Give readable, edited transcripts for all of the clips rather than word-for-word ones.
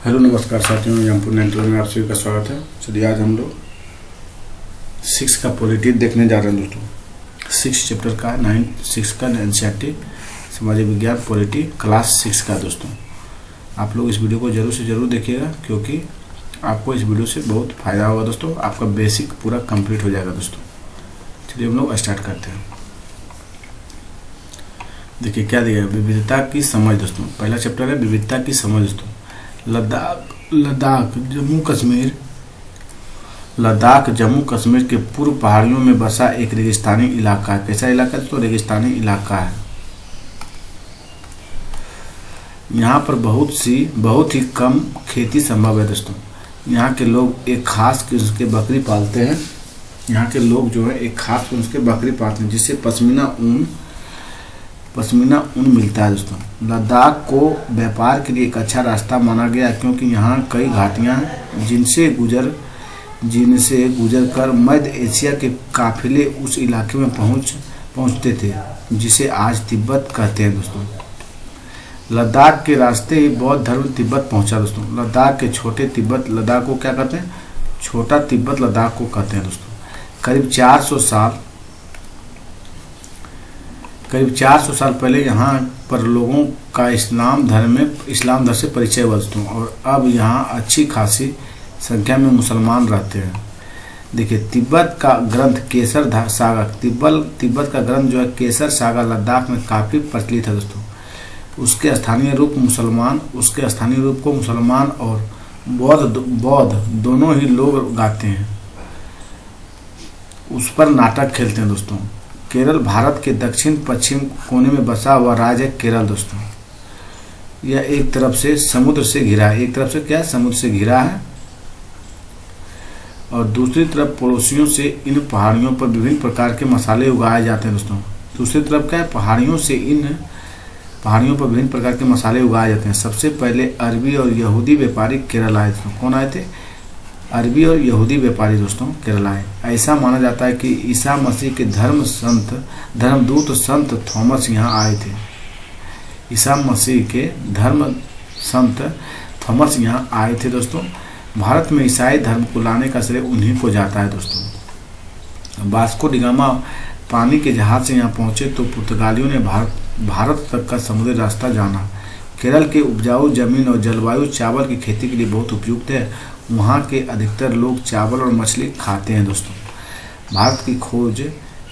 Hello नमस्कार साथियों, यमपुर 91 में आप सभी का स्वागत है। चलिए आज हम लोग 6 का पॉलिटी देखने जा रहे हैं दोस्तों। 6 चैप्टर का 6 का एनसीईआरटी सामाजिक विज्ञान पॉलिटी क्लास 6 का दोस्तों। आप लोग इस वीडियो को जरूर से ज़रूर देखिएगा क्योंकि आपको इस वीडियो से बहुत फ़ायदा होगा दोस्तों। आपका बेसिक पूरा कंप्लीट हो जाएगा दोस्तों। चलिए हम लोग स्टार्ट करते हैं। देखिए क्या दिया है, विविधता की समझ दोस्तों। पहला चैप्टर है विविधता की समझ दोस्तों। लद्दाख जम्मू कश्मीर के पूर्व पहाड़ियों में बसा एक रेगिस्तानी इलाका है। कैसा इलाका है दोस्तों? रेगिस्तानी इलाका है। यहाँ पर बहुत ही कम खेती संभव है दोस्तों। यहाँ के लोग एक खास किस्म के बकरी पालते हैं। यहाँ के लोग जो है एक खास किस्म के बकरी पालते हैं जिससे पश्मीना ऊन मिलता है दोस्तों। लद्दाख को व्यापार के लिए एक अच्छा रास्ता माना गया क्योंकि यहाँ कई घाटियाँ हैं जिनसे गुजर कर मध्य एशिया के काफिले उस इलाके में पहुँचते थे जिसे आज तिब्बत कहते हैं दोस्तों। लद्दाख के रास्ते ही बौद्ध धर्म तिब्बत पहुँचा दोस्तों। लद्दाख के छोटे तिब्बत लद्दाख को क्या कहते हैं? छोटा तिब्बत लद्दाख को कहते हैं दोस्तों। करीब 400 साल पहले यहाँ पर लोगों का इस्लाम धर्म से परिचय हुआ दोस्तों। और अब यहाँ अच्छी खासी संख्या में मुसलमान रहते हैं। देखिए तिब्बत का ग्रंथ केसर सागा तिब्बत का ग्रंथ जो है केसर सागा लद्दाख में काफ़ी प्रचलित है दोस्तों। उसके स्थानीय रूप को मुसलमान और बौद्ध दोनों ही लोग गाते हैं। उस पर नाटक खेलते हैं दोस्तों। केरल भारत के दक्षिण पश्चिम कोने में बसा हुआ राज्य है केरल दोस्तों। यह एक तरफ से समुद्र से घिरा है। समुद्र से घिरा है और दूसरी तरफ पड़ोसियों से इन पहाड़ियों पर विभिन्न प्रकार के मसाले उगाए जाते हैं दोस्तों। दूसरी तरफ क्या है? पहाड़ियों पर विभिन्न प्रकार के मसाले उगाए जाते हैं। सबसे पहले अरबी और यहूदी व्यापारी केरल आए दोस्तों। कौन आए थे? अरबी और यहूदी व्यापारी दोस्तों केरल आए। ऐसा माना जाता है कि ईसा मसीह के धर्मदूत संत थॉमस यहाँ आए थे। ईसा मसीह के धर्म संत थॉमस यहाँ आए थे दोस्तों। भारत में ईसाई धर्म को लाने का श्रेय उन्हीं को जाता है दोस्तों। वास्को डी गामा पानी के जहाज से यहाँ पहुँचे तो पुर्तगालियों ने भारत तक का समुद्री रास्ता जाना। केरल के उपजाऊ जमीन और जलवायु चावल की खेती के लिए बहुत उपयुक्त है। वहाँ के अधिकतर लोग चावल और मछली खाते हैं दोस्तों। भारत की खोज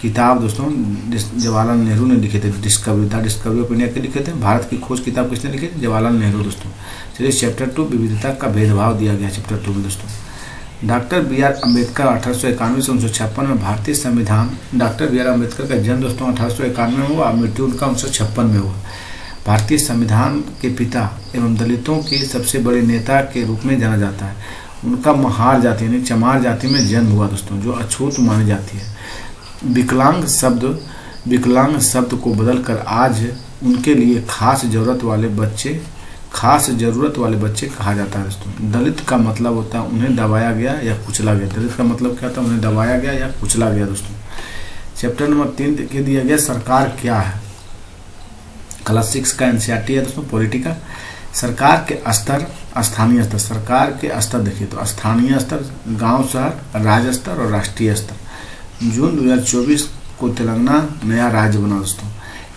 किताब दोस्तों जवाहरलाल नेहरू ने लिखे थे। डिस्कवरी ऑफ इंडिया के लिखे थे। भारत की खोज किताब किसने लिखी थी? जवाहरलाल नेहरू दोस्तों। चलिए चैप्टर 2 विविधता का भेदभाव दिया गया चैप्टर 2 में दोस्तों। डॉक्टर बी आर अम्बेडकर 1891 से 1956 में भारतीय संविधान। डॉक्टर बी आर अम्बेडकर का जन्म दोस्तों 1891 में हुआ। मृत्यु उनका 1956 में हुआ। भारतीय संविधान के पिता एवं दलितों के सबसे बड़े नेता के रूप में जाना जाता है। उनका महार जाति यानी चमार जाति में जन्म हुआ दोस्तों जो अछूत मानी जाती है। विकलांग शब्द को बदलकर आज उनके लिए खास जरूरत वाले बच्चे कहा जाता है दोस्तों। दलित का मतलब होता है उन्हें दबाया गया या कुचला गया। दलित का मतलब क्या था? उन्हें दबाया गया या कुचला गया दोस्तों। चैप्टर नंबर 3 के दिया गया सरकार क्या है। क्लास 6 का एनसीईआरटी है दोस्तों पॉलिटी का। सरकार के स्तर, स्थानीय स्तर। सरकार के स्तर देखिए तो स्थानीय स्तर, गांव शहर, राज्य स्तर और राष्ट्रीय स्तर। जून 2024 को तेलंगाना नया राज्य बना दोस्तों।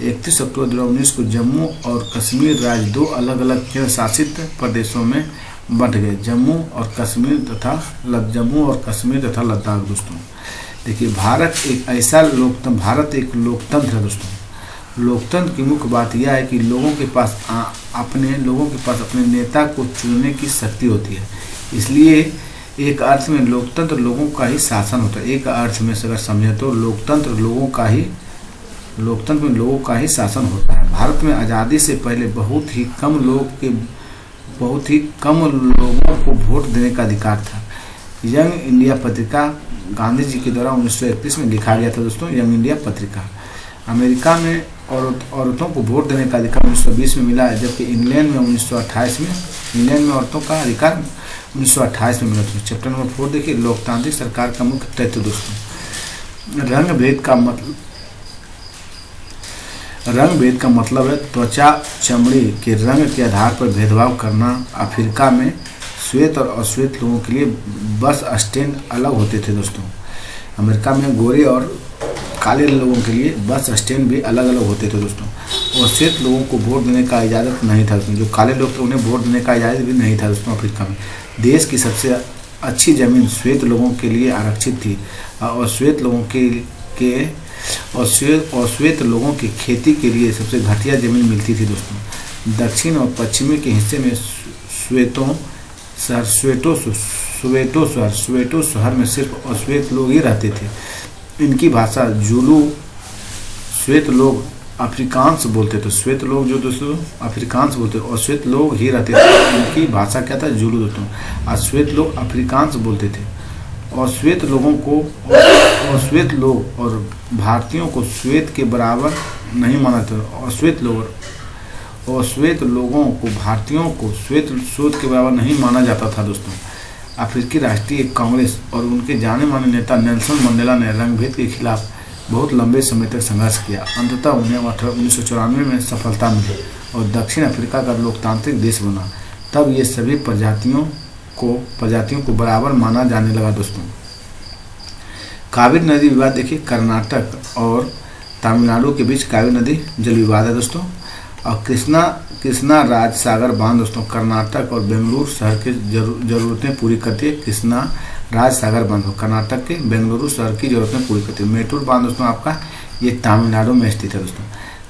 31 अक्टूबर 2019 को जम्मू और कश्मीर राज्य 2 अलग अलग केंद्र शासित प्रदेशों में बंट गए। जम्मू और कश्मीर तथा लद्दाख दोस्तों। देखिए भारत एक लोकतंत्र है दोस्तों। लोकतंत्र की मुख्य बात यह है कि लोगों के पास अपने नेता को चुनने की शक्ति होती है। इसलिए एक अर्थ में लोकतंत्र लोगों का ही शासन होता है। एक अर्थ में अगर समझे तो लोकतंत्र में लोगों का ही शासन होता है। भारत में आज़ादी से पहले बहुत ही कम लोगों को वोट देने का अधिकार था। यंग इंडिया पत्रिका गांधी जी के द्वारा 1931 में लिखा गया था दोस्तों। यंग इंडिया पत्रिका। अमेरिका में औरतों को वोट देने का अधिकार 1920 में मिला है, जबकि इंग्लैंड में 1928 में औरतों का अधिकार 1928 में मिला था। चैप्टर नंबर 4 देखिए लोकतांत्रिक सरकार का मुख्य तत्व दोस्तों। रंग भेद का मतलब है त्वचा चमड़ी के रंग के आधार पर भेदभाव करना। अफ्रीका में श्वेत और अश्वेत लोगों के लिए बस स्टैंड अलग होते थे दोस्तों। अमेरिका में गोरे और काले लोगों के लिए बस स्टैंड भी अलग अलग होते थे दोस्तों। और श्वेत लोगों को वोट देने का इजाज़त नहीं था दोस्तों। जो काले लोग थे उन्हें वोट देने का इजाज़त भी नहीं था दोस्तों। अफ्रीका में देश की सबसे अच्छी ज़मीन श्वेत लोगों के लिए आरक्षित थी और श्वेत लोगों की खेती के लिए सबसे घटिया ज़मीन मिलती थी दोस्तों। दक्षिण और पश्चिमी के हिस्से में स्वेटो शहर में सिर्फ अश्वेत लोग ही रहते थे। इनकी भाषा जुलू। श्वेत लोग अफ्रीकांस बोलते थे। श्वेत लोग जो दोस्तों अफ्रीकांस बोलते थे और श्वेत लोग ही रहते थे। इनकी भाषा क्या था? जुलू दोस्तों। अश्वेत लोग अफ्रीकांस बोलते थे। और श्वेत लोग और भारतीयों को श्वेत के बराबर नहीं माना था। और श्वेत लोगों को भारतीयों को श्वेत के बराबर नहीं माना जाता था दोस्तों। अफ्रीकी राष्ट्रीय कांग्रेस और उनके जाने माने नेता नेल्सन मंडेला ने रंगभेद के खिलाफ बहुत लंबे समय तक संघर्ष किया। अंततः उन्हें 1994 में सफलता मिली और दक्षिण अफ्रीका का लोकतांत्रिक देश बना। तब ये सभी प्रजातियों को बराबर माना जाने लगा दोस्तों। कावेरी नदी विवाद देखिए, कर्नाटक और तमिलनाडु के बीच कावेरी नदी जल विवाद है दोस्तों। और कृष्णा राज सागर बांध दोस्तों कर्नाटक और बेंगलुरु शहर की जरूरतें पूरी करती है। कृष्णा राज सागर बांध कर्नाटक के बेंगलुरु शहर की जरूरतें पूरी करती है। मेटूर बांध दोस्तों आपका ये तमिलनाडु में स्थित है दोस्तों।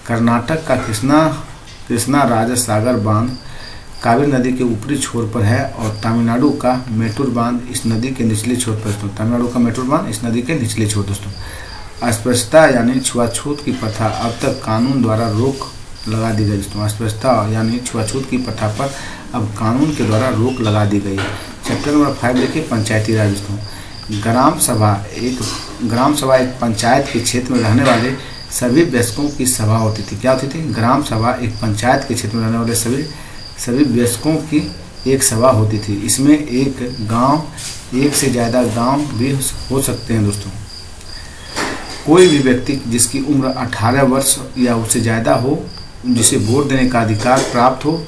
कर्नाटक का कृष्णा राज सागर बांध कावेरी नदी के ऊपरी छोर पर है और तमिलनाडु का मेटूर बांध इस नदी के निचले छोर पर दोस्तों। तमिलनाडु का मेटूर बांध इस नदी के निचले छोर दोस्तों। अस्पृश्यता यानी छुआछूत की प्रथा अब तक कानून द्वारा रोक लगा दी गई दोस्तों। अस्पृश्यता यानी छुआछूत की प्रथा पर अब कानून के द्वारा रोक लगा दी गई है। चैप्टर नंबर 5 देखिए, पंचायती राज दोस्तों। ग्राम सभा एक पंचायत के क्षेत्र में रहने वाले सभी वयस्कों की सभा होती थी। क्या होती थी? ग्राम सभा एक पंचायत के क्षेत्र में रहने वाले सभी वयस्कों की एक सभा होती थी। इसमें एक से ज़्यादा गांव भी हो सकते हैं दोस्तों। कोई भी व्यक्ति जिसकी उम्र 18 वर्ष या उससे ज़्यादा हो, जिसे वोट देने का अधिकार प्राप्त हो,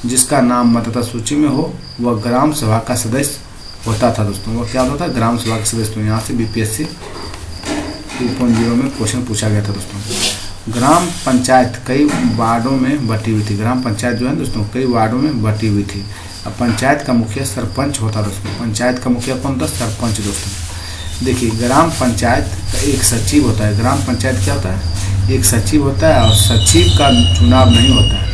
जिसका नाम मतदाता सूची में हो, वह ग्राम सभा का सदस्य होता था दोस्तों। वह क्या होता था? ग्राम सभा का सदस्य। तो यहाँ से BPSC 2.0 में क्वेश्चन पूछा गया था दोस्तों। ग्राम पंचायत कई वार्डों में बटी हुई थी। ग्राम पंचायत जो है दोस्तों कई वार्डों में बटी हुई थी। अब पंचायत का मुखिया सरपंच होता दोस्तों। पंचायत का मुखिया कौन था? सरपंच दोस्तों। देखिए, ग्राम पंचायत का एक सचिव होता है। ग्राम पंचायत क्या होता है? एक सचिव होता है और सचिव का चुनाव नहीं होता है।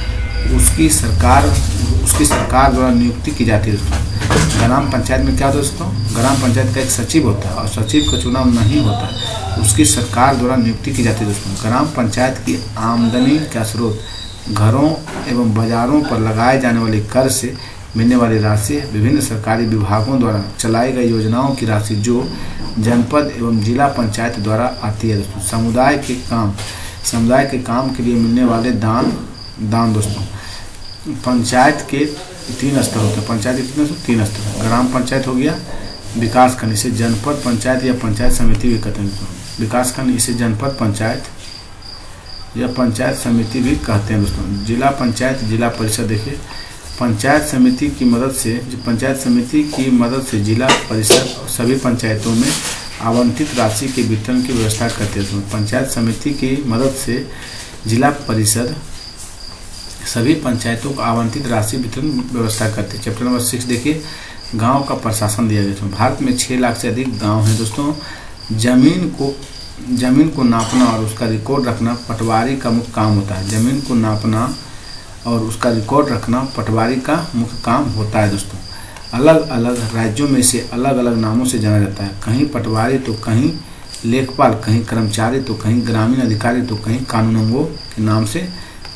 उसकी सरकार द्वारा नियुक्ति की जाती है दोस्तों। ग्राम पंचायत में क्या होता है दोस्तों? ग्राम पंचायत का एक सचिव होता है और सचिव का चुनाव नहीं होता है। उसकी सरकार द्वारा नियुक्ति की जाती है दोस्तों। ग्राम पंचायत की आमदनी का स्रोत घरों एवं बाजारों पर लगाए जाने वाले कर से मिलने वाली राशि, विभिन्न सरकारी विभागों द्वारा चलाई गई योजनाओं की राशि जो जनपद एवं जिला पंचायत द्वारा आती है दोस्तों। समुदाय के काम के लिए मिलने वाले दान दोस्तों। पंचायत के 3 स्तर होते हैं। पंचायत के कितने? 3 स्तर। ग्राम पंचायत हो गया विकासखंड, इसे जनपद पंचायत या पंचायत समिति भी कहते हैं। विकासखंड इसे जनपद पंचायत या पंचायत समिति भी कहते हैं दोस्तों। जिला पंचायत, जिला परिषद देखिए, पंचायत समिति की मदद से जिला परिषद सभी पंचायतों में आवंटित राशि के वितरण की व्यवस्था करते हैं। पंचायत समिति की मदद से जिला परिषद सभी पंचायतों को आवंटित राशि वितरण व्यवस्था करते हैं। चैप्टर नंबर 6 देखिए, गांव का प्रशासन दिया गया है। भारत में 6 लाख से अधिक गांव हैं दोस्तों। जमीन को नापना और उसका रिकॉर्ड रखना पटवारी का मुख्य काम होता है। जमीन को नापना और उसका रिकॉर्ड रखना पटवारी का मुख्य काम होता है दोस्तों। अलग अलग राज्यों में इसे अलग अलग नामों से जाना जाता है। कहीं पटवारी तो कहीं लेखपाल, कहीं कर्मचारी तो कहीं ग्रामीण अधिकारी तो कहीं कानूनगो के नाम से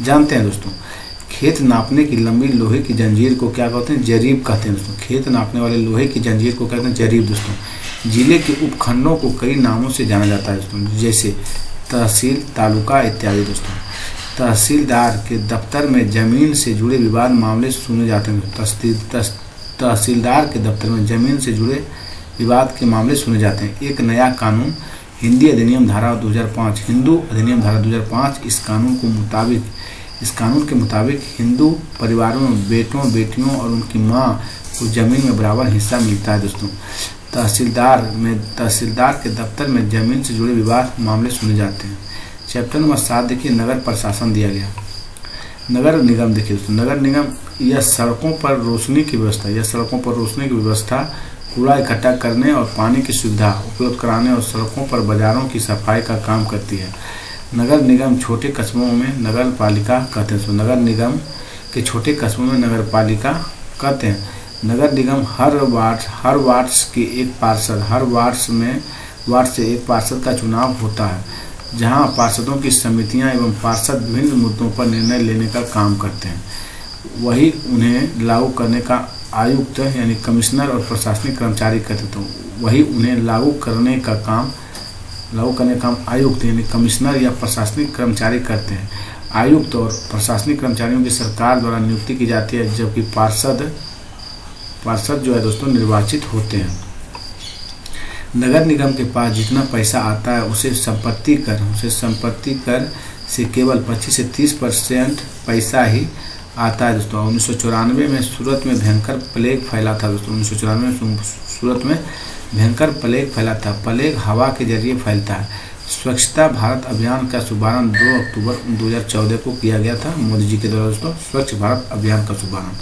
जानते हैं दोस्तों। खेत नापने की लंबी लोहे की जंजीर को क्या कहते हैं? जरीब कहते हैं दोस्तों। खेत नापने वाले लोहे की जंजीर को कहते हैं जरीब दोस्तों। जिले के उपखंडों को कई नामों से जाना जाता है दोस्तों, जैसे तहसील, तालुका इत्यादि दोस्तों। तहसीलदार के दफ्तर में जमीन से जुड़े विवाद मामले सुने जाते हैं। तहसीलदार के दफ्तर में जमीन से जुड़े विवाद के मामले सुने जाते हैं। एक नया कानून हिंदी अधिनियम धारा 2005, हिंदू अधिनियम धारा 2005, इस कानून के मुताबिक हिंदू परिवारों में बेटों बेटियों और उनकी माँ को जमीन में बराबर हिस्सा मिलता है दोस्तों। तहसीलदार के दफ्तर में जमीन से जुड़े विवाद मामले सुने जाते हैं। चैप्टर नंबर 7 देखिए, नगर प्रशासन दिया गया। नगर निगम देखिए दोस्तों, नगर निगम यह सड़कों पर रोशनी की व्यवस्था, कूड़ा इकट्ठा करने और पानी की सुविधा उपलब्ध कराने और सड़कों पर बाजारों की सफाई का काम करती है। नगर निगम छोटे कस्बों में नगर पालिका कहते हैं। नगर निगम के छोटे कस्बों में नगर पालिका कहते हैं। नगर निगम हर वार्ड से एक पार्षद का चुनाव होता है, जहां पार्षदों की समितियां एवं पार्षद विभिन्न मुद्दों पर निर्णय लेने का काम करते हैं। वही उन्हें लागू करने का आयुक्त यानी कमिश्नर और प्रशासनिक कर्मचारी करते थे। वही उन्हें लागू करने का काम आयुक्त यानी कमिश्नर या प्रशासनिक कर्मचारी करते हैं। आयुक्त और प्रशासनिक कर्मचारियों की सरकार द्वारा नियुक्ति की जाती है, जबकि पार्षद जो है दोस्तों निर्वाचित होते हैं। नगर निगम के पास जितना पैसा आता है उसे संपत्ति कर से केवल 25 से 30% पैसा ही आता है दोस्तों। 1994 में सूरत में भयंकर प्लेग फैला था दोस्तों। 1994 में सूरत में भयंकर प्लेग फैला था। प्लेग हवा के जरिए फैलता है। स्वच्छता भारत अभियान का शुभारंभ 2 अक्टूबर 2014 को किया गया था मोदी जी के द्वारा दोस्तों, स्वच्छ भारत अभियान का शुभारंभ।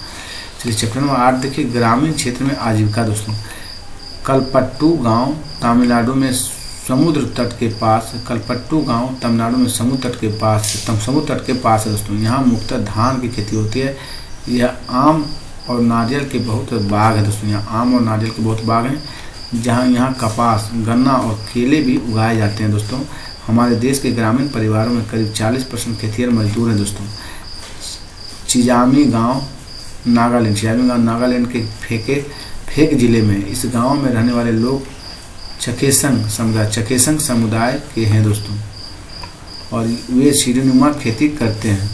चलिए चैप्टर नंबर 8 देखिए, ग्रामीण क्षेत्र में आजीविका दोस्तों। कलपट्टू गांव तमिलनाडु में समुद्र तट के पास समुद्र तट के पास है दोस्तों। यहाँ मुख्यतः धान की खेती होती है। यह आम और नारियल के बहुत बाग है दोस्तों। यहाँ आम और नारियल के बहुत बाग हैं, जहाँ यहाँ कपास, गन्ना और केले भी उगाए जाते हैं दोस्तों। हमारे देश के ग्रामीण परिवारों में करीब 40% खेतिहर मजदूर हैं दोस्तों। चिजामी गांव नागालैंड के फेक जिले में इस गांव में रहने वाले लोग चखेसंग समुदाय के हैं दोस्तों, और वे सीढ़ीनुमा खेती करते हैं।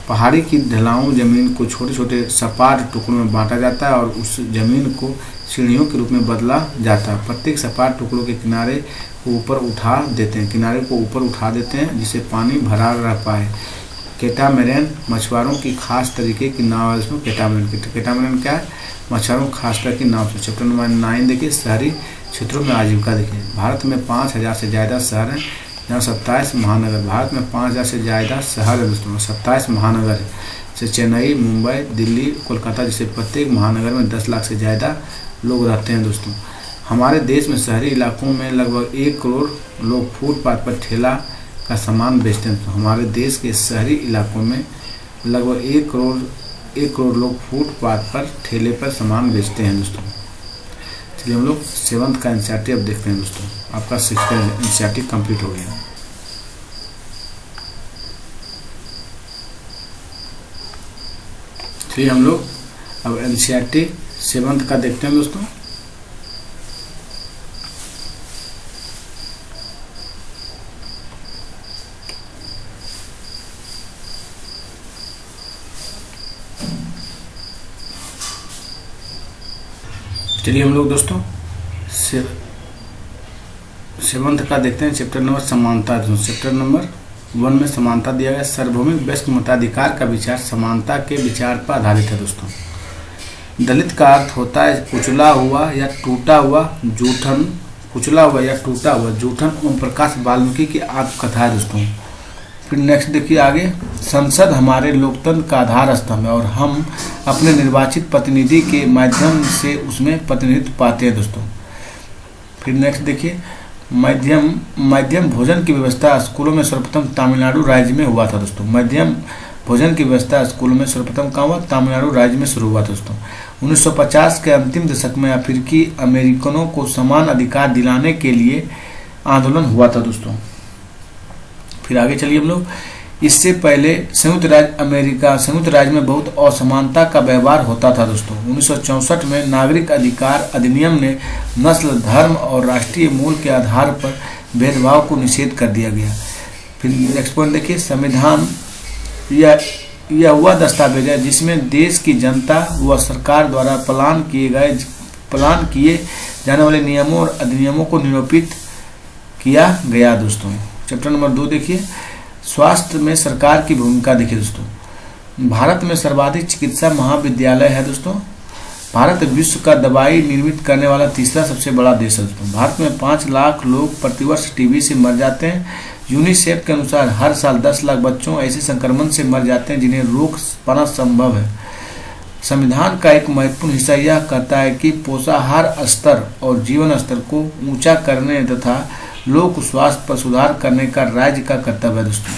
पहाड़ी की ढलाऊ जमीन को छोटे छोटे सपाट टुकड़ों में बांटा जाता है और उस जमीन को सीढ़ियों के रूप में बदला जाता है। प्रत्येक सपाट टुकड़ों के किनारे को ऊपर उठा देते हैं जिससे पानी भरा रह पाए। कैटामैरन मछुआरों की खास तरीके की नाव है इसमें। कैटामैरन क्या है? मछुआरों खास तरह की नाव से। चैप्टर नंबर 9 देखिए, शहरी क्षेत्रों में आजीविका देखिए। भारत में 5000 से ज़्यादा शहर हैं, जहाँ 27 महानगर। भारत में 5000 से ज़्यादा शहर है दोस्तों, 27 महानगर है। जैसे चेन्नई, मुंबई, दिल्ली, कोलकाता जैसे प्रत्येक महानगर में 10 लाख से ज़्यादा लोग रहते हैं दोस्तों। हमारे देश में शहरी इलाकों में लगभग 1 करोड़ लोग फुटपाथ पर ठेला का सामान बेचते हैं। तो हमारे देश के शहरी इलाकों में लगभग 1 करोड़ लोग फुटपाथ पर ठेले पर सामान बेचते हैं दोस्तों। चलिए हम लोग 7th का एनसीईआरटी अब देखते हैं दोस्तों। आपका 6th का एनसीईआरटी कंप्लीट हो गया। चलिए हम लोग अब एनसीईआरटी 7th का देखते हैं दोस्तों। चलिए हम लोग दोस्तों 7th का देखते हैं। चैप्टर नंबर समानता। चैप्टर नंबर 1 में समानता दिया गया। सार्वभौमिक वयस्क मताधिकार का विचार समानता के विचार पर आधारित है दोस्तों। दलित का अर्थ होता है कुचला हुआ या टूटा हुआ जूठन। ओम प्रकाश वाल्मीकि की आत्मकथा है दोस्तों। फिर नेक्स्ट देखिए आगे, संसद हमारे लोकतंत्र का आधार स्तंभ है और हम अपने निर्वाचित प्रतिनिधि के माध्यम से उसमें प्रतिनिधित्व पाते हैं दोस्तों। फिर नेक्स्ट देखिए, मध्यम भोजन की व्यवस्था स्कूलों में सर्वप्रथम तमिलनाडु राज्य में हुआ था दोस्तों। मध्यम भोजन की व्यवस्था स्कूलों में सर्वप्रथम कहाँ हुआ? तमिलनाडु राज्य में शुरू हुआ दोस्तों। 1950 के अंतिम दशक में अफ्रीकी अमेरिकनों को समान अधिकार दिलाने के लिए आंदोलन हुआ था दोस्तों। फिर आगे चलिए हम लोग, इससे पहले संयुक्त राज्य में बहुत असमानता का व्यवहार होता था दोस्तों। 1964 में नागरिक अधिकार अधिनियम ने नस्ल, धर्म और राष्ट्रीय मूल के आधार पर भेदभाव को निषेध कर दिया गया। फिर नेक्स्ट पॉइंट देखिए, संविधान यह हुआ दस्तावेज है जिसमें देश की जनता व सरकार द्वारा पालन किए जाने वाले नियमों और अधिनियमों को निरूपित किया गया दोस्तों। चैप्टर नंबर 2 देखिए, स्वास्थ्य में सरकार की भूमिका देखिए दोस्तों। भारत में सर्वाधिक चिकित्सा महाविद्यालय है दोस्तों। भारत विश्व का दवाई निर्मित करने वाला तीसरा सबसे बड़ा देश है दोस्तों। भारत में 5 लाख लोग प्रतिवर्ष टीबी से मर जाते हैं। यूनिसेफ के अनुसार हर साल 10 लाख बच्चों ऐसे संक्रमण से मर जाते हैं जिन्हें रोक पाना संभव है। संविधान का एक महत्वपूर्ण हिस्सा यह कहता है कि पोषाहार स्तर और जीवन स्तर को ऊंचा करने तथा लोक स्वास्थ्य पर सुधार करने का राज्य का कर्तव्य है दोस्तों।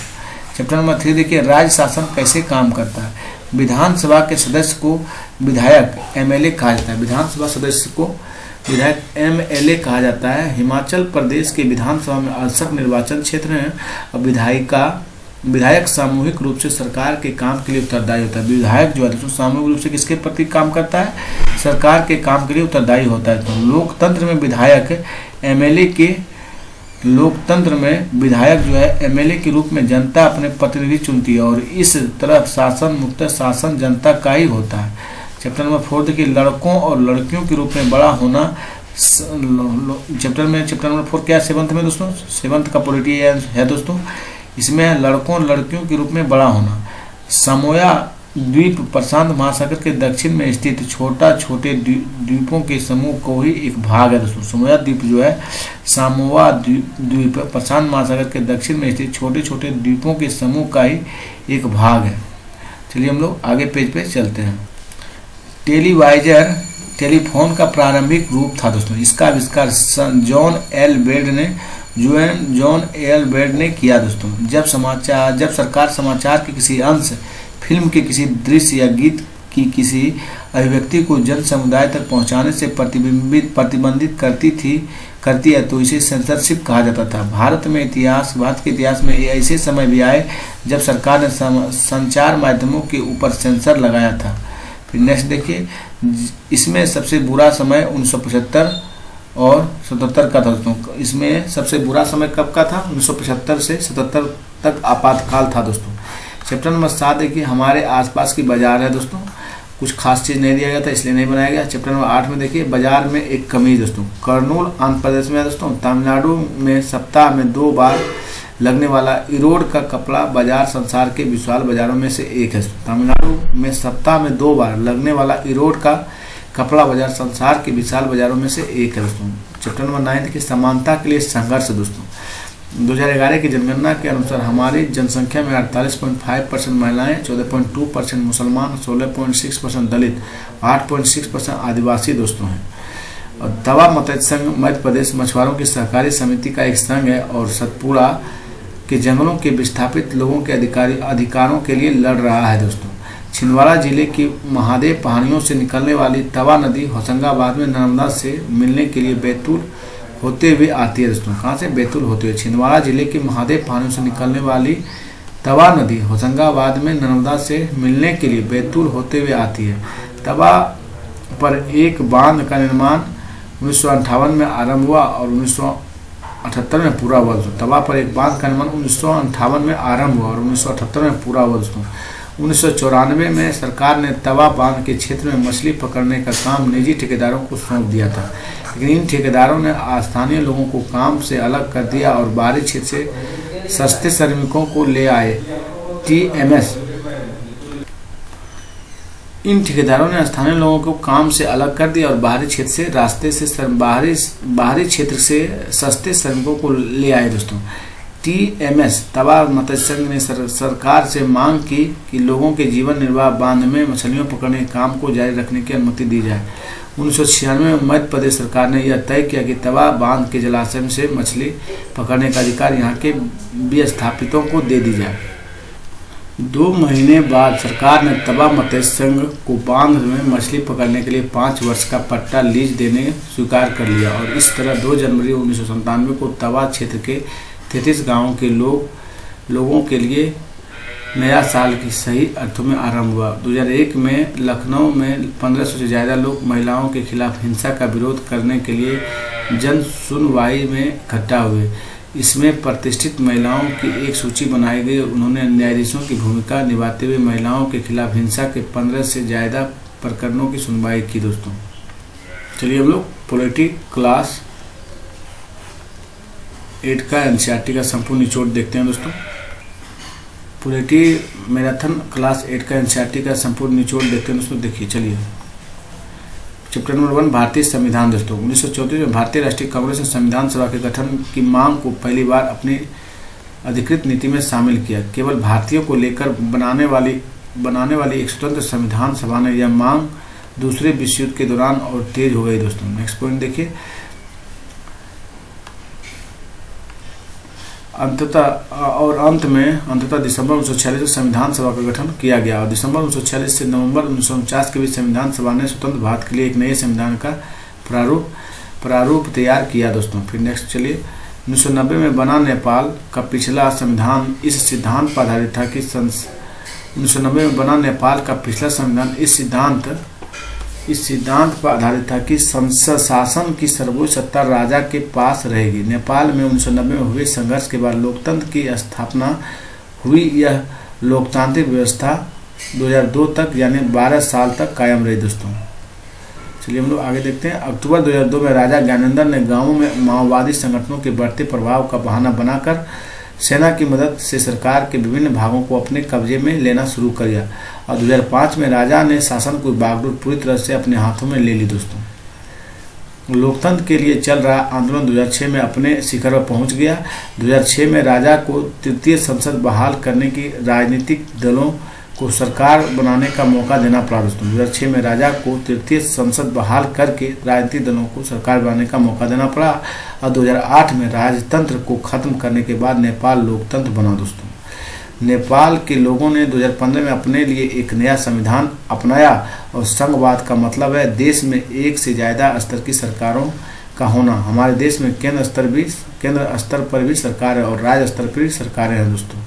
चैप्टर नंबर 3 देखिए, राज्य शासन कैसे काम करता है। विधानसभा के सदस्य को विधायक एमएलए कहा जाता है। विधानसभा सदस्य को विधायक एमएलए कहा जाता है। हिमाचल प्रदेश के विधानसभा में 68 निर्वाचन क्षेत्र हैं और विधायक सामूहिक रूप से सरकार के काम के लिए उत्तरदायी होता है। विधायक जो है दोस्तों सामूहिक रूप से किसके प्रति काम करता है, सरकार के काम के लिए उत्तरदायी होता है। तो लोकतंत्र में विधायक जो है एमएलए के रूप में जनता अपने प्रतिनिधि चुनती है और इस तरह शासन मुक्त शासन जनता का ही होता है। चैप्टर नंबर 4 देखिए, लड़कों और लड़कियों के रूप में बड़ा होना। चैप्टर नंबर 4 क्या है, 7th में दोस्तों, 7th का पॉलिटी है दोस्तों। इसमें है लड़कों और लड़कियों के रूप में बड़ा होना। समोया द्वीप प्रशांत महासागर के दक्षिण में स्थित छोटे द्वीपों के समूह को ही एक भाग है दोस्तों। समोया द्वीप जो है, सामोआ द्वीप प्रशांत महासागर के दक्षिण में स्थित छोटे द्वीपों के समूह का ही एक भाग है। चलिए हम लोग आगे पेज पे चलते हैं। टेलीवाइजर टेलीफोन का प्रारंभिक रूप था दोस्तों। इसका आविष्कार जॉन एल बेड ने किया दोस्तों। जब सरकार समाचार के किसी अंश, फिल्म के किसी दृश्य या गीत की किसी अभिव्यक्ति को जन समुदाय तक पहुंचाने से प्रतिबंधित करती है तो इसे सेंसरशिप कहा जाता था। भारत के इतिहास में ऐसे समय भी आए जब सरकार ने संचार माध्यमों के ऊपर सेंसर लगाया था। फिर नेक्स्ट देखिए, इसमें सबसे बुरा समय 1975 और 77 का था दोस्तों। इसमें सबसे बुरा समय कब का था, 1975 से 77 तक आपातकाल था दोस्तों। चैप्टर नंबर 7 देखिए, हमारे आसपास की बाजार है दोस्तों। कुछ खास चीज़ नहीं दिया गया था इसलिए नहीं बनाया गया। चैप्टर नंबर 8 में देखिए, बाजार में एक कमी दोस्तों। कर्नूल आंध्र प्रदेश में है दोस्तों। तमिलनाडु में सप्ताह में 2 बार लगने वाला इरोड का कपड़ा बाजार संसार के विशाल बाजारों में से एक है। तमिलनाडु में सप्ताह में 2 बार लगने वाला इरोड का कपड़ा बाजार संसार के विशाल बाजारों में से एक है दोस्तों। चैप्टर नंबर 9 देखिए, समानता के लिए संघर्ष दोस्तों। 2011 की जनगणना के अनुसार हमारी जनसंख्या में 48.5% महिलाएं, 14.2% मुसलमान, 16.6% दलित, 8.6% आदिवासी दोस्तों हैं। और तवा मत्स्य संघ मध्य प्रदेश मछुआरों की सहकारी समिति का एक संघ है और सतपुड़ा के जंगलों के विस्थापित लोगों के अधिकारों के लिए लड़ रहा है दोस्तों। छिंदवाड़ा जिले की महादेव पहाड़ियों से निकलने वाली तवा नदी होशंगाबाद में नर्मदा से मिलने के लिए बैतूल होते हुए आती है दोस्तों। कहाँ से, बैतूल होते हुए। छिंदवाड़ा जिले की महादेव पहाड़ियों से निकलने वाली तवा नदी होशंगाबाद में नर्मदा से मिलने के लिए बैतूल होते हुए आती है। तवा पर एक बांध का निर्माण 1958 में आरंभ हुआ और 1978 में पूरा हुआ दोस्तों। तवा पर एक बांध का निर्माण 1958 में आरंभ हुआ और 1978 में पूरा हुआ दोस्तों। 1994 में सरकार ने तवा बांध के क्षेत्र में मछली पकड़ने का काम निजी ठेकेदारों को सौंप दिया था, लेकिन इन ठेकेदारों ने स्थानीय लोगों को काम से अलग कर दिया और बाहरी क्षेत्र से सस्ते श्रमिकों को ले आए। टीएमएस इन ठेकेदारों ने स्थानीय लोगों को काम से अलग कर दिया और बाहरी क्षेत्र से सस्ते श्रमिकों को ले आए दोस्तों। टीएमएस तवा मत्स्य संघ ने सरकार से मांग की कि लोगों के जीवन निर्वाह बांध में मछलियों पकड़ने के काम को जारी रखने की अनुमति दी जाए। 1996 में मध्य प्रदेश सरकार ने यह तय किया कि तवा बांध के जलाशय से मछली पकड़ने का अधिकार यहाँ के विस्थापितों को दे दी जाए। 2 महीने बाद सरकार ने तवा मत्स्य संघ को बांध में मछली पकड़ने के लिए 5 वर्ष का पट्टा लीज देने स्वीकार कर लिया और इस तरह 2 जनवरी 1997 को तवा क्षेत्र के 33 गाँवों के लोगों के लिए नया साल की सही अर्थों में आरंभ हुआ। 2001 में लखनऊ में 1500 से ज़्यादा लोग महिलाओं के खिलाफ हिंसा का विरोध करने के लिए जन सुनवाई में इकट्ठा हुए। इसमें प्रतिष्ठित महिलाओं की एक सूची बनाई गई। उन्होंने न्यायाधीशों की भूमिका निभाते हुए महिलाओं के खिलाफ हिंसा के 15 से ज़्यादा प्रकरणों की सुनवाई की दोस्तों। चलिए हम लोग पॉलिटी क्लास 8 का एनसीईआरटी का संपूर्ण निचोड़ देखते हैं दोस्तों। पुलेटी मैराथन क्लास 8 का एनसीईआरटी का संपूर्ण निचोड़ देखते हैं दोस्तों। देखिए चलिए, चैप्टर नंबर 1 भारतीय संविधान दोस्तों। 1934 में भारतीय राष्ट्रीय कांग्रेस ने संविधान सभा के गठन की मांग को पहली बार अपनी अधिकृत नीति में शामिल किया। केवल भारतीयों को लेकर बनाने वाली एक स्वतंत्र संविधान सभा ने यह मांग दूसरे विश्व युद्ध के दौरान और तेज हो गई दोस्तों। नेक्स्ट पॉइंट देखिए, अंततः दिसंबर 1946 में संविधान सभा का गठन किया गया और दिसंबर 1946 से नवंबर 1949 के बीच संविधान सभा ने स्वतंत्र भारत के लिए एक नए संविधान का प्रारूप तैयार किया दोस्तों। फिर नेक्स्ट चलिए, 1990 में बना नेपाल का पिछला संविधान इस सिद्धांत पर आधारित था कि 1990 में बना नेपाल का पिछला संविधान इस सिद्धांत पर आधारित था कि संसद शासन की सर्वोच्च सत्ता राजा के पास रहेगी। नेपाल में 1990 में हुए संघर्ष के बाद लोकतंत्र की स्थापना हुई। यह लोकतांत्रिक व्यवस्था 2002 तक यानी 12 साल तक कायम रही दोस्तों। चलिए हम लोग आगे देखते हैं। अक्टूबर 2002 में राजा ज्ञानेंद्र ने गांवों में माओवादी संगठनों के बढ़ते प्रभाव का बहाना बनाकर सेना की मदद से सरकार के विभिन्न भागों को अपने कब्जे में लेना शुरू कर दिया और 2005 में राजा ने शासन को बागडोर पूरी तरह से अपने हाथों में ले ली दोस्तों। लोकतंत्र के लिए चल रहा आंदोलन 2006 में अपने शिखर पर पहुंच गया। 2006 में राजा को तृतीय संसद बहाल करने की राजनीतिक दलों को सरकार बनाने का मौका देना पड़ा दोस्तों। 2006 में राजा को तृतीय संसद बहाल करके राजनीतिक दलों को सरकार बनाने का मौका देना पड़ा और 2008 में राजतंत्र को खत्म करने के बाद नेपाल लोकतंत्र बना दोस्तों। नेपाल के लोगों ने 2015 में अपने लिए एक नया संविधान अपनाया और संघवाद का मतलब है देश में एक से ज़्यादा स्तर की सरकारों का होना। हमारे देश में केंद्र स्तर पर भी सरकार है और राज्य स्तर पर भी सरकारें हैं दोस्तों।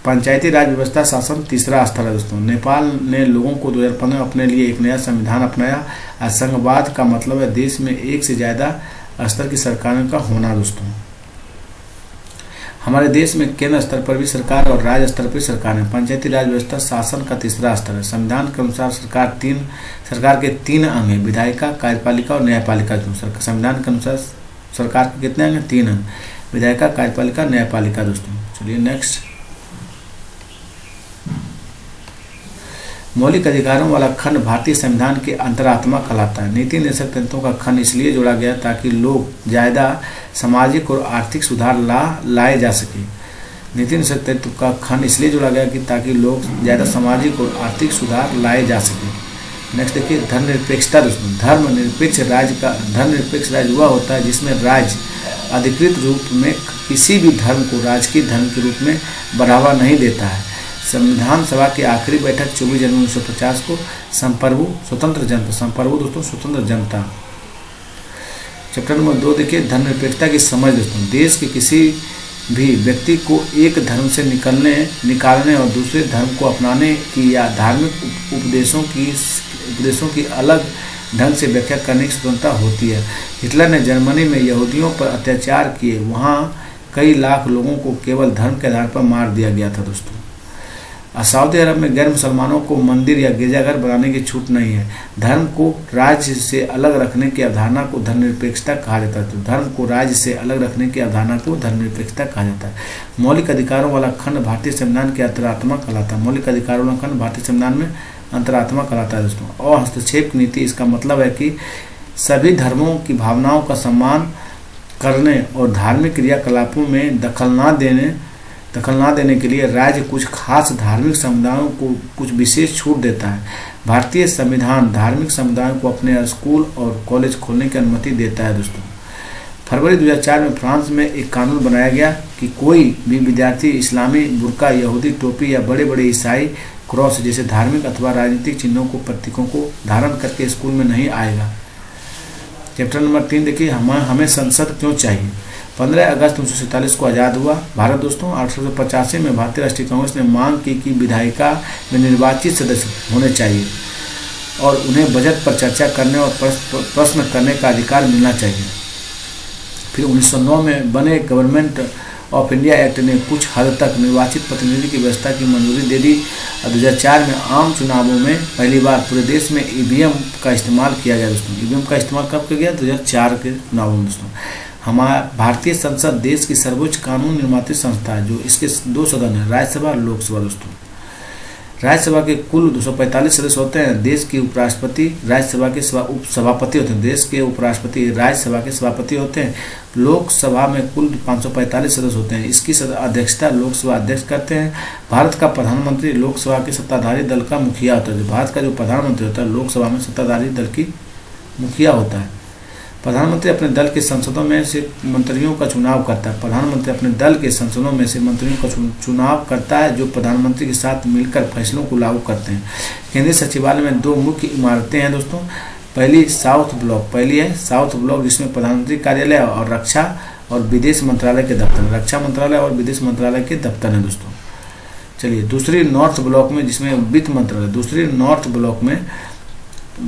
पंचायती राज व्यवस्था शासन तीसरा स्तर है दोस्तों। नेपाल ने लोगों को 2015 में अपने लिए एक नया संविधान अपनाया। संघवाद का मतलब है देश में एक से ज़्यादा स्तर की सरकारों का होना दोस्तों। हमारे देश में केंद्र स्तर पर भी सरकार और राज्य स्तर पर सरकार है। पंचायती राज व्यवस्था शासन का तीसरा स्तर है। संविधान के अनुसार सरकार के 3 अंग हैं, विधायिका, कार्यपालिका और न्यायपालिका। संविधान के अनुसार सरकार के कितने अंग हैं? 3 अंग, विधायिका, कार्यपालिका, न्यायपालिका दोस्तों। चलिए नेक्स्ट, मौलिक अधिकारों वाला खंड भारतीय संविधान के अंतरात्मा कहलाता है। नीति निर्देशक तंत्रों का खंड इसलिए जोड़ा गया ताकि लोग ज़्यादा सामाजिक और आर्थिक सुधार लाए जा सके। नीति निर्देशक तंत्र का खंड इसलिए जोड़ा गया कि ताकि लोग ज़्यादा सामाजिक और आर्थिक सुधार लाए जा सके। नेक्स्ट देखिए, धर्मनिरपेक्षता दोस्तों। धर्मनिरपेक्ष राज्य वह होता है जिसमें राज्य अधिकृत रूप में किसी भी धर्म को राजकीय धर्म के रूप में बढ़ावा नहीं देता है। संविधान सभा की आखिरी बैठक 24 जनवरी 1950 को संप्रभु दोस्तों स्वतंत्र जनता। चैप्टर नंबर 2 देखिए, धर्मनिरपेक्षता की समझ दोस्तों। देश के किसी भी व्यक्ति को एक धर्म से निकालने और दूसरे धर्म को अपनाने की या धार्मिक उपदेशों की अलग ढंग से व्याख्या करने की स्वतंत्रता होती है। हिटलर ने जर्मनी में यहूदियों पर अत्याचार किए, वहाँ कई लाख लोगों को केवल धर्म के आधार पर मार दिया गया था दोस्तों। सऊदी अरब में गैर मुसलमानों को मंदिर या गिरजाघर बनाने की छूट नहीं है। धर्म को राज्य से अलग रखने की अवधारणा को धर्मनिरपेक्षता कहा जाता है। तो धर्म को राज्य से अलग रखने की अवधारणा को धर्मनिरपेक्षता कहा जाता है। मौलिक अधिकारों वाला खंड भारतीय संविधान के अंतरात्मा कहलाता है। मौलिक अधिकारों वाला खंड भारतीय संविधान में अंतरात्मा कहलाता है दोस्तों। अहस्तक्षेप नीति, इसका मतलब है कि सभी धर्मों की भावनाओं का सम्मान करने और धार्मिक क्रियाकलापों में दखल न देने के लिए राज्य कुछ खास धार्मिक समुदायों को कुछ विशेष छूट देता है। भारतीय संविधान धार्मिक समुदायों को अपने स्कूल और कॉलेज खोलने की अनुमति देता है दोस्तों। फरवरी 2004 में फ्रांस में एक कानून बनाया गया कि कोई भी विद्यार्थी इस्लामी बुर्का, यहूदी टोपी या बड़े बड़े ईसाई क्रॉस जैसे धार्मिक अथवा राजनीतिक चिन्हों को प्रतीकों को धारण करके स्कूल में नहीं आएगा। चैप्टर नंबर 3 देखिए, हमें संसद क्यों चाहिए। 15 अगस्त 1947 को आज़ाद हुआ भारत दोस्तों। 1885 में भारतीय राष्ट्रीय कांग्रेस ने मांग की कि विधायिका में निर्वाचित सदस्य होने चाहिए और उन्हें बजट पर चर्चा करने और प्रश्न करने का अधिकार मिलना चाहिए। फिर 1909 में बने गवर्नमेंट ऑफ इंडिया एक्ट ने कुछ हद तक निर्वाचित प्रतिनिधि की व्यवस्था की मंजूरी दे दी और 2004 में आम चुनावों में पहली बार पूरे देश में ईवीएम का इस्तेमाल किया गया दोस्तों। ईवीएम का इस्तेमाल कब किया गया? 2004 के चुनावों में दोस्तों। हमारा भारतीय संसद देश की सर्वोच्च कानून निर्मात्री संस्था है, जो इसके 2 सदन है, राज्यसभा और लोकसभा दोस्तों। राज्यसभा के कुल 245 सदस्य होते हैं। देश के उपराष्ट्रपति राज्यसभा के उपसभापति होते हैं। देश के उपराष्ट्रपति राज्यसभा के सभापति होते हैं। लोकसभा में कुल 545 सदस्य होते हैं। इसकी अध्यक्षता लोकसभा अध्यक्ष करते हैं। भारत का प्रधानमंत्री लोकसभा के सत्ताधारी दल का मुखिया होता है। भारत का जो प्रधानमंत्री होता है लोकसभा में सत्ताधारी दल की मुखिया होता है। प्रधानमंत्री अपने दल के संसदों में से मंत्रियों का चुनाव करता है। प्रधानमंत्री अपने दल के संसदों में से मंत्रियों का चुनाव करता है, जो प्रधानमंत्री के साथ मिलकर फैसलों को लागू करते हैं। केंद्रीय सचिवालय में 2 मुख्य इमारतें हैं दोस्तों। पहली है साउथ ब्लॉक, जिसमें प्रधानमंत्री कार्यालय और रक्षा और विदेश मंत्रालय के दफ्तर, रक्षा मंत्रालय और विदेश मंत्रालय के दफ्तर हैं दोस्तों। चलिए, दूसरी नॉर्थ ब्लॉक में, जिसमें वित्त मंत्रालय, दूसरी नॉर्थ ब्लॉक में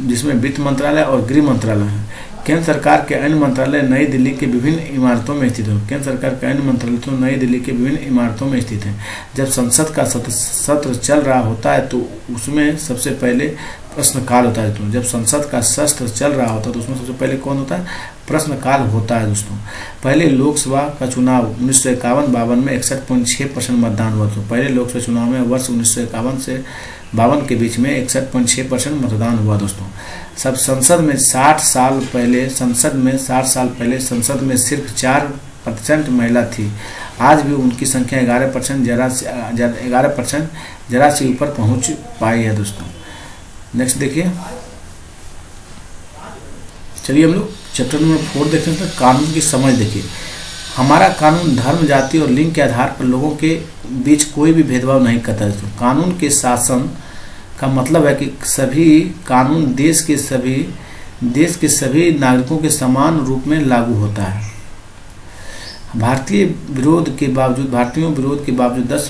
जिसमें वित्त मंत्रालय और गृह मंत्रालय है। केंद्र सरकार के अन्य मंत्रालय नई दिल्ली के विभिन्न इमारतों में स्थित हैं। केंद्र सरकार के अन्य मंत्रालय तो नई दिल्ली के विभिन्न इमारतों में स्थित हैं। जब संसद का सत्र चल रहा होता है तो उसमें सबसे पहले प्रश्नकाल होता है। तो जब संसद का सत्र चल रहा होता है तो उसमें सबसे पहले कौन होता है? प्रश्नकाल होता है दोस्तों। पहले लोकसभा का चुनाव 1951-52 में 61.6% मतदान हुआ। तो पहले लोकसभा चुनाव में वर्ष 1951 से 52 के बीच में 61.6% मतदान हुआ दोस्तों। सब संसद में 60 साल पहले संसद में सिर्फ 4% महिला थी। आज भी उनकी संख्या 11% जरा सी ऊपर पहुंच पाई है दोस्तों। नेक्स्ट देखिए, चलिए हम लोग चैप्टर नंबर 4 देखते हैं। कानून की समझ देखिए। हमारा कानून धर्म, जाति और लिंग के आधार पर लोगों के बीच कोई भी भेदभाव नहीं करता है। तो कानून के शासन का मतलब है कि सभी कानून देश के सभी नागरिकों के समान रूप में लागू होता है। भारतीयों विरोध के बावजूद 10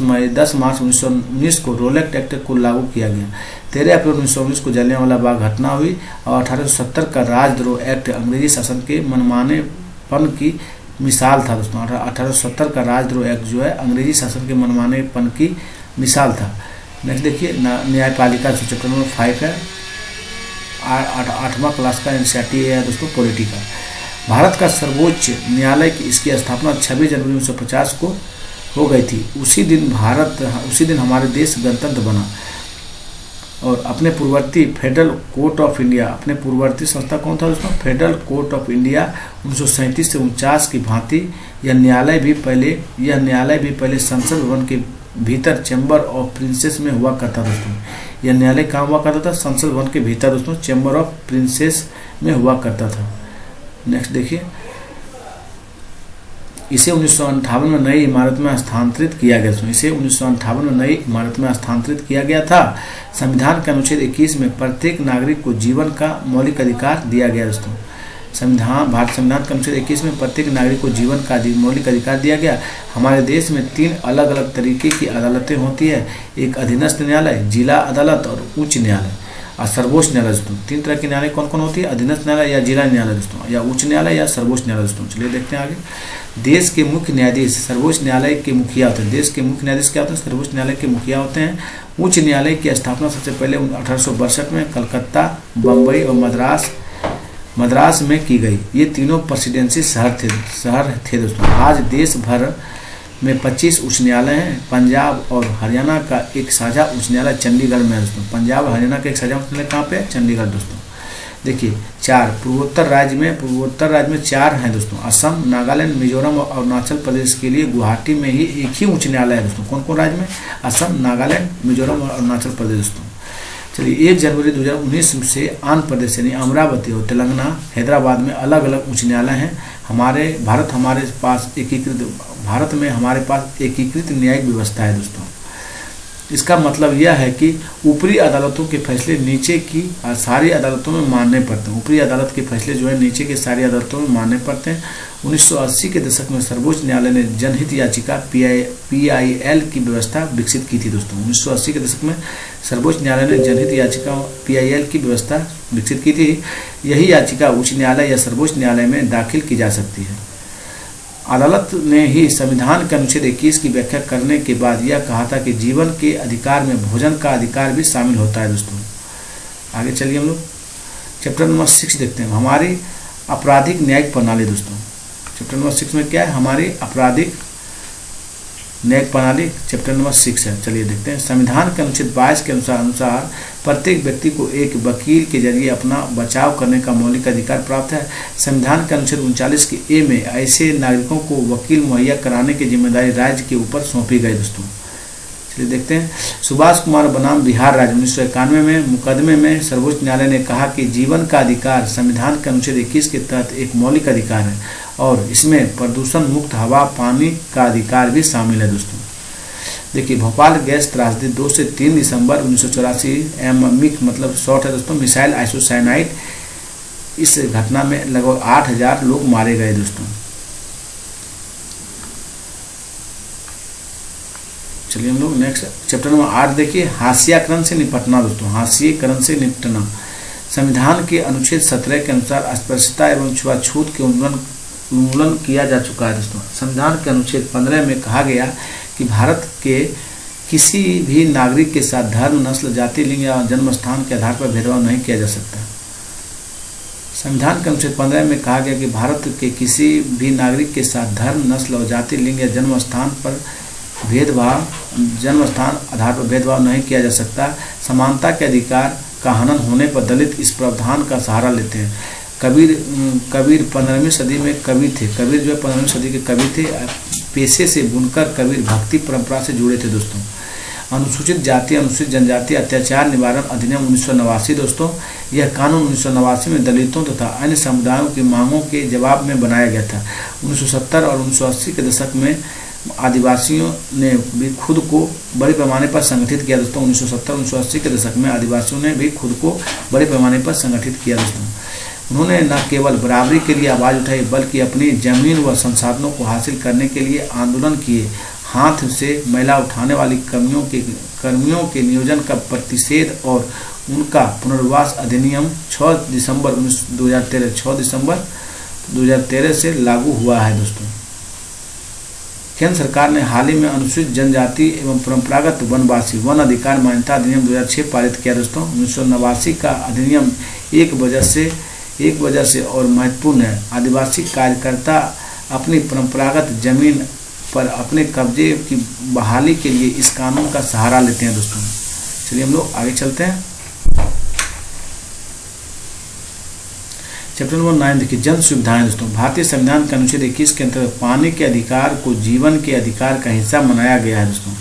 मार्च 1919 को रोलेट एक्ट को लागू किया गया। 13 अप्रैल 1919 को जलियांवाला बाग घटना हुई और 1870 का राजद्रोह एक्ट अंग्रेजी शासन के मनमानेपन की मिसाल था दोस्तों। 1870 का राजद्रोह एक्ट जो है अंग्रेजी शासन के मनमानेपन की मिसाल था। नेक्स्ट देखिए, न्यायपालिका चैप्टर नंबर 5 है, 8वां क्लास का एनसीईआरटी है दोस्तों, पॉलिटी का। भारत का सर्वोच्च न्यायालय की इसकी स्थापना 26 जनवरी 1950 को हो गई थी। उसी दिन हमारे देश गणतंत्र बना और अपने पूर्ववर्ती फेडरल कोर्ट ऑफ इंडिया, अपने पूर्ववर्ती संस्था कौन था दोस्तों? फेडरल कोर्ट ऑफ इंडिया 1937 से 49 की भांति यह न्यायालय भी पहले संसद भवन के भीतर चैम्बर ऑफ प्रिंसेस में हुआ करता दोस्तों। यह न्यायालय कहाँ हुआ करता था? संसद भवन के भीतर दोस्तों, चैम्बर ऑफ प्रिंसेस में हुआ करता था। नेक्स्ट देखिए, इसे 1958 में नई इमारत में हस्तांतरित किया गया। इसे 1958 में नई इमारत में हस्तांतरित किया गया था। संविधान के अनुच्छेद 21 में प्रत्येक नागरिक को जीवन का मौलिक अधिकार दिया गया दोस्तों। भारत संविधान के अनुच्छेद 21 में प्रत्येक नागरिक को जीवन का मौलिक अधिकार दिया गया। हमारे देश में 3 अलग अलग तरीके की अदालतें होती है। एक अधीनस्थ न्यायालय, जिला अदालत और उच्च न्यायालय और सर्वोच्च न्यायालय दोस्तों। 3 तरह के न्यायालय कौन कौन होती है? अधीनस्थ न्यायालय या जिला न्यायालय दोस्तों, या उच्च न्यायालय या सर्वोच्च न्यायालय दोस्तों। चलिए देखते हैं आगे। देश के मुख्य न्यायाधीश सर्वोच्च न्यायालय के मुखिया होते हैं। देश के मुख्य न्यायाधीश क्या होते हैं? सर्वोच्च न्यायालय के मुखिया होते हैं। उच्च न्यायालय की स्थापना सबसे पहले 1862 में कलकत्ता, बम्बई और मद्रास में की गई। ये तीनों प्रेसिडेंसी शहर थे दोस्तों। आज देश भर में 25 उच्च न्यायालय हैं। पंजाब और हरियाणा का एक साझा उच्च न्यायालय चंडीगढ़ में है दोस्तों। पंजाब और हरियाणा का एक साझा उच्च न्यायालय कहाँ पे है? चंडीगढ़ दोस्तों। देखिए 4 पूर्वोत्तर राज्य में 4 हैं दोस्तों। असम, नागालैंड, मिजोरम और अरुणाचल प्रदेश के लिए गुवाहाटी में ही एक ही उच्च न्यायालय है दोस्तों। कौन कौन राज्य में? असम, नागालैंड, मिजोरम और अरुणाचल प्रदेश दोस्तों। चलिए 1 जनवरी 2019 से आंध्र प्रदेश यानी अमरावती और तेलंगाना, हैदराबाद में अलग अलग उच्च न्यायालय हैं। भारत में हमारे पास एकीकृत न्यायिक व्यवस्था है दोस्तों। इसका मतलब यह है कि ऊपरी अदालतों के फैसले नीचे की सारी अदालतों में मानने पड़ते हैं। ऊपरी अदालत के फैसले जो है नीचे की सारी अदालतों में मानने पड़ते हैं। 1980 के दशक में सर्वोच्च न्यायालय ने जनहित याचिका PIL की व्यवस्था विकसित की थी दोस्तों। 1980 के दशक में सर्वोच्च न्यायालय ने जनहित याचिका PIL की व्यवस्था विकसित की थी। यही याचिका उच्च न्यायालय या सर्वोच्च न्यायालय में दाखिल की जा सकती है। अदालत ने ही संविधान के अनुच्छेद 21 की व्याख्या करने के बाद यह कहा था कि जीवन के अधिकार में भोजन का अधिकार भी शामिल होता है दोस्तों। आगे चलिए हम लोग चैप्टर नंबर 6 देखते हैं। हमारी आपराधिक न्यायिक प्रणाली दोस्तों। चैप्टर नंबर 6 में क्या है, हमारी आपराधिक न्यायिक प्रणाली चैप्टर नंबर 6 है। चलिए देखते हैं। संविधान के अनुच्छेद 22 के अनुसार प्रत्येक व्यक्ति को एक वकील के जरिए अपना बचाव करने का मौलिक अधिकार प्राप्त है। संविधान के अनुच्छेद 39 के ए में ऐसे नागरिकों को वकील मुहैया कराने की जिम्मेदारी राज्य के ऊपर सौंपी गई। दोस्तों चलिए देखते हैं। सुभाष कुमार बनाम बिहार राज्य 1991 में मुकदमे में सर्वोच्च न्यायालय ने कहा कि जीवन का अधिकार संविधान के अनुच्छेद 21 के तहत एक मौलिक अधिकार है और इसमें प्रदूषण मुक्त हवा पानी का अधिकार भी शामिल है। दोस्तों देखिए, भोपाल गैस त्रासदी 2 से 3 दिसंबर 1984 मिक मतलब शॉर्ट है दोस्तों, मिसाइल आइसोसाइनाइड, इस घटना में लगभग 8000 लोग मारे गए। दोस्तों चलिए हम लोग नेक्स्ट चैप्टर नंबर 8 देखिए, हाशियाकरण से निपटना। दोस्तों हाशियाकरण से निपटना संविधान के अनुच्छेद 17 के अनुसार अस्पृश्यता एवं छुआछूत के उन्मूलन किया जा चुका है। दोस्तों संविधान के अनुच्छेद 15 में कहा गया कि भारत के किसी भी नागरिक के साथ धर्म, नस्ल, जाति, लिंग या जन्म स्थान के आधार पर भेदभाव नहीं किया जा सकता। संविधान के अनुच्छेद 15 में कहा गया कि भारत के किसी भी नागरिक के साथ धर्म, नस्ल और जाति, लिंग या जन्म स्थान आधार पर भेदभाव नहीं किया जा सकता। समानता के अधिकार का हनन होने पर दलित इस प्रावधान का सहारा लेते हैं। कबीर 15वीं सदी में कवि थे। कबीर जो है 15वीं सदी के कवि थे। पेशे से बुनकर कबीर भक्ति परंपरा से जुड़े थे। दोस्तों अनुसूचित जाति अनुसूचित जनजाति अत्याचार निवारण अधिनियम 1989। दोस्तों यह कानून 1989 में दलितों तथा अन्य समुदायों की मांगों के जवाब में बनाया गया था। 1970 और 1980 के दशक में आदिवासियों ने भी खुद को बड़े पैमाने पर संगठित किया। दोस्तों 1970-1980 के दशक में आदिवासियों ने भी खुद को बड़े पैमाने पर संगठित किया। दोस्तों उन्होंने न केवल बराबरी के लिए आवाज़ उठाई बल्कि अपनी जमीन व संसाधनों को हासिल करने के लिए आंदोलन किए। हाथ से मैला उठाने वाली कर्मियों के नियोजन का प्रतिषेध और उनका पुनर्वास अधिनियम 6 दिसंबर 2013 से लागू हुआ है। दोस्तों केंद्र सरकार ने हाल ही में अनुसूचित जनजाति एवं परंपरागत वनवासी वन अधिकार मान्यता अधिनियम 2006 पारित किया। दोस्तों 1989 का अधिनियम एक वजह से और महत्वपूर्ण है। आदिवासी कार्यकर्ता अपनी परंपरागत जमीन पर अपने कब्जे की बहाली के लिए इस कानून का सहारा लेते हैं। दोस्तों चलिए हम लोग आगे चलते हैं। चैप्टर नंबर 9 देखिए, जन सुविधाएं। दोस्तों भारतीय संविधान के अनुच्छेद 21 के अंतर्गत पानी के अधिकार को जीवन के अधिकार का हिस्सा मनाया गया है। दोस्तों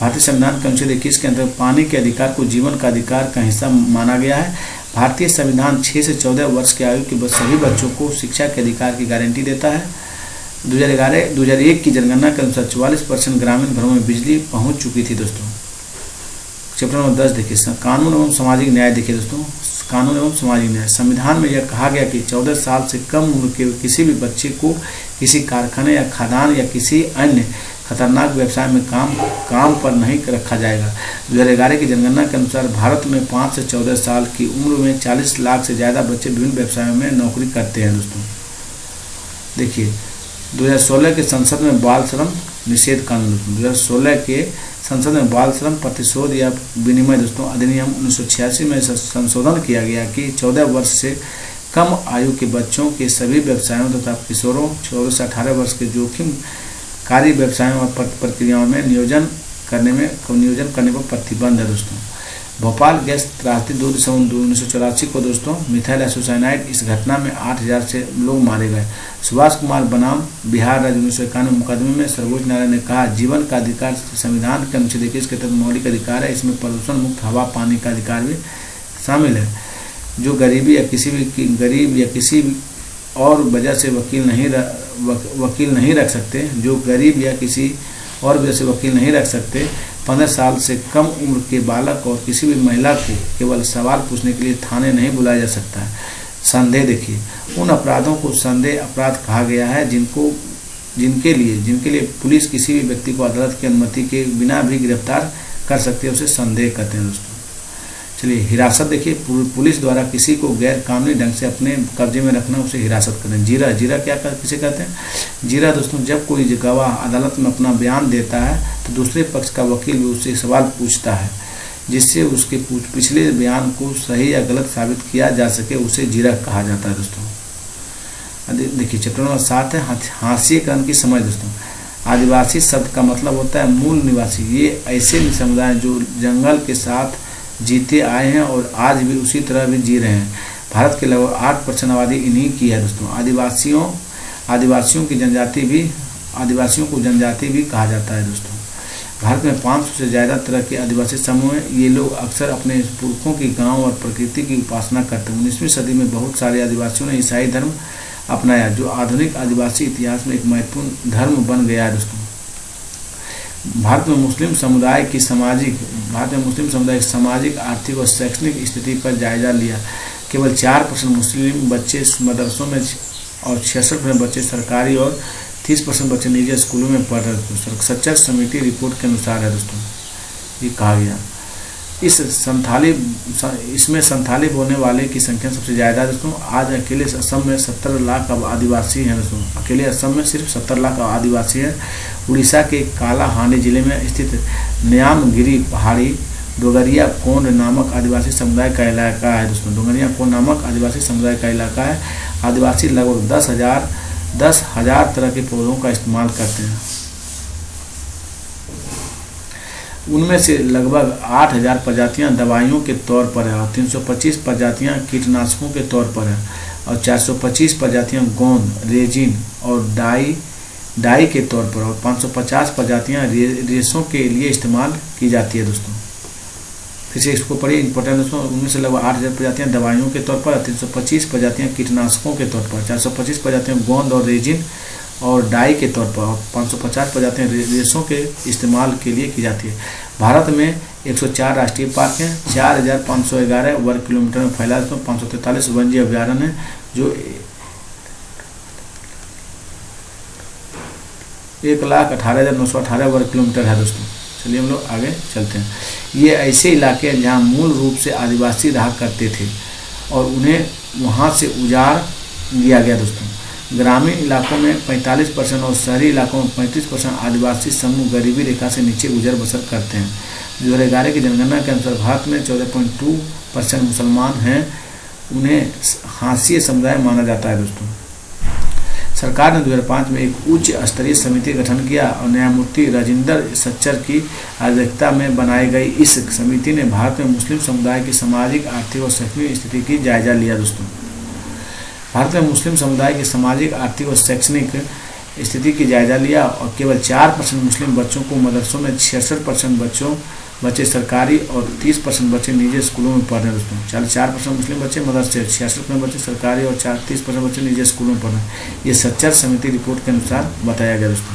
भारतीय संविधान के अनुच्छेद 21 के अंतर्गत पानी के अधिकार को जीवन का अधिकार का हिस्सा माना गया है। भारतीय संविधान 6 से 14 वर्ष की आयु के सभी बच्चों को शिक्षा के अधिकार की गारंटी देता है। 2001 की जनगणना के अनुसार 44% ग्रामीण घरों में बिजली पहुंच चुकी थी। दोस्तों चैप्टर नंबर 10 देखिए, कानून एवं सामाजिक न्याय। देखिए दोस्तों कानून एवं सामाजिक न्याय संविधान में यह कहा गया कि 14 साल से कम उम्र के किसी भी बच्चे को किसी कारखाने या खदान या किसी अन्य खतरनाक व्यवसाय में काम पर नहीं रखा जाएगा। 2011 की जनगणना के अनुसार भारत में 5 से 14 साल की उम्र में 40 लाख से ज़्यादा बच्चे विभिन्न व्यवसायों में नौकरी करते हैं। दोस्तों देखिए 2016 के संसद में बाल श्रम निषेध कानून, 2016 के संसद में बाल श्रम प्रतिशोध या विनिमय दोस्तों अधिनियम 1986 में संशोधन किया गया कि 14 वर्ष से कम आयु के बच्चों के सभी व्यवसायों तथा किशोरों 14 से 18 वर्ष के जोखिमकारी व्यवसायों और प्रक्रियाओं में नियोजन करने पर प्रतिबंध है। दोस्तों भोपाल गैस त्रासदी 2 दिसंबर 1984 को दोस्तों मिथाइल आइसोसाइनाइड, इस घटना में 8000 से लोग मारे गए। सुभाष कुमार बनाम बिहार राज्य 1991 मुकदमे में सर्वोच्च न्यायालय ने कहा जीवन का अधिकार संविधान के अनुच्छेद 21 के तहत मौलिक अधिकार है। इसमें प्रदूषण मुक्त हवा पानी का अधिकार भी शामिल है। जो गरीब या किसी और वजह से वकील नहीं रख सकते, जो गरीब या किसी और वजह से वकील नहीं रख सकते, 15 साल से कम उम्र के बालक और किसी भी महिला को केवल सवाल पूछने के लिए थाने नहीं बुलाया जा सकता है। संदेह देखिए, उन अपराधों को संदेह अपराध कहा गया है जिनके लिए पुलिस किसी भी व्यक्ति को अदालत की अनुमति के बिना भी गिरफ्तार कर सकती है, उसे संदेह कहते हैं। दोस्तों चलिए हिरासत देखिए, पुलिस द्वारा किसी को गैर कानूनी ढंग से अपने कब्जे में रखना, उसे हिरासत करना। जीरा किसे कहते हैं? जीरा दोस्तों जब कोई गवाह अदालत में अपना बयान देता है तो दूसरे पक्ष का वकील भी उससे सवाल पूछता है जिससे उसके पिछले बयान को सही या गलत साबित किया जा सके, उसे जीरा कहा जाता है। दोस्तों देखिए चैप्टर नंबर 7 है हास्यकरण की समझ दोस्तों। आदिवासी शब्द का मतलब होता है मूल निवासी। ये ऐसे समुदाय जो जंगल के साथ जीते आए हैं और आज भी उसी तरह भी जी रहे हैं। भारत के लगभग 8% आबादी इन्हीं की है दोस्तों। आदिवासियों को जनजाति भी कहा जाता है दोस्तों। भारत में 500 से ज़्यादा तरह के आदिवासी समूह हैं। ये लोग अक्सर अपने पुरखों की गांव और प्रकृति की उपासना करते हैं। 19वीं सदी में बहुत सारे आदिवासियों ने ईसाई धर्म अपनाया, जो आधुनिक आदिवासी इतिहास में एक महत्वपूर्ण धर्म बन गया है दोस्तों। भारत में मुस्लिम समुदाय की सामाजिक, आर्थिक और शैक्षणिक स्थिति पर जायजा लिया। केवल 4% मुस्लिम बच्चे मदरसों में और 66% बच्चे सरकारी और 30% बच्चे निजी स्कूलों में पढ़ रहे हैं दोस्तों। सच्चर समिति रिपोर्ट के अनुसार है दोस्तों, ये कहा गया। इसमें संथाली बोलने वाले की संख्या सबसे ज़्यादा है दोस्तों। आज अकेले असम में 70 लाख आदिवासी हैं दोस्तों। अकेले असम में सिर्फ 70 लाख आदिवासी हैं। उड़ीसा के कालाहांडी जिले में स्थित न्यामगिरी पहाड़ी डोगरिया कोंड नामक आदिवासी समुदाय का इलाका है दोस्तों। डोगरिया कोंड नामक आदिवासी समुदाय का इलाका है। आदिवासी लगभग 10,000 तरह के पौधों का इस्तेमाल करते हैं। उनमें से लगभग 8,000 प्रजातियां दवाइयों के तौर पर है और 325 प्रजातियां कीटनाशकों के तौर पर है और 425 प्रजातियां गोंद, रेजिन और डाई के तौर पर और 550 प्रजातियां रेशों के लिए इस्तेमाल की जाती है दोस्तों। फिर से इसको पढ़िए, इंपॉर्टेंट दोस्तों। उनमें से लगभग 8,000 प्रजातियां दवाइयों के तौर पर, 325 प्रजातियां कीटनाशकों के तौर पर, 425 प्रजातियां गोंद और रेजिन और डाई के तौर पर और 550 प्रजातियां रेशों के इस्तेमाल के लिए की जाती है। भारत में 104 राष्ट्रीय पार्क हैं, 4,511 वर्ग किलोमीटर में फैला दोस्तों। 543 वन्य अभ्यारण्य हैं जो 1,18,918 वर्ग किलोमीटर है दोस्तों। चलिए हम लोग आगे चलते हैं। ये ऐसे इलाके हैं जहाँ मूल रूप से आदिवासी रहा करते थे और उन्हें वहाँ से उजाड़ लिया गया दोस्तों। ग्रामीण इलाकों में 45% और शहरी इलाकों में 35% आदिवासी समूह गरीबी रेखा से नीचे गुजर बसर करते हैं। 2011 की जनगणना के अनुसार भारत में 14.2% मुसलमान हैं। उन्हें हास्य समुदाय माना जाता है दोस्तों। सरकार ने 2005 में एक उच्च स्तरीय समिति का गठन किया और न्यायमूर्ति राजेंद्र सच्चर की अध्यक्षता में बनाई गई इस समिति ने भारत में मुस्लिम समुदाय की सामाजिक, आर्थिक और शैक्षणिक स्थिति की जायजा लिया दोस्तों। भारत में मुस्लिम समुदाय की सामाजिक, आर्थिक और शैक्षणिक स्थिति की जायजा लिया और केवल 4% मुस्लिम बच्चों को मदरसों में, 66% बच्चे सरकारी और 30% बच्चे निजी स्कूलों में पढ़ रहे हैं दोस्तों। 4% मुस्लिम बच्चे मदरसे, 66% बच्चे सरकारी और 30% बच्चे निजी स्कूलों में पढ़ रहे हैं। ये सच्चर समिति रिपोर्ट के अनुसार बताया गया दोस्तों।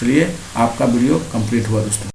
चलिए आपका वीडियो कंप्लीट हुआ दोस्तों।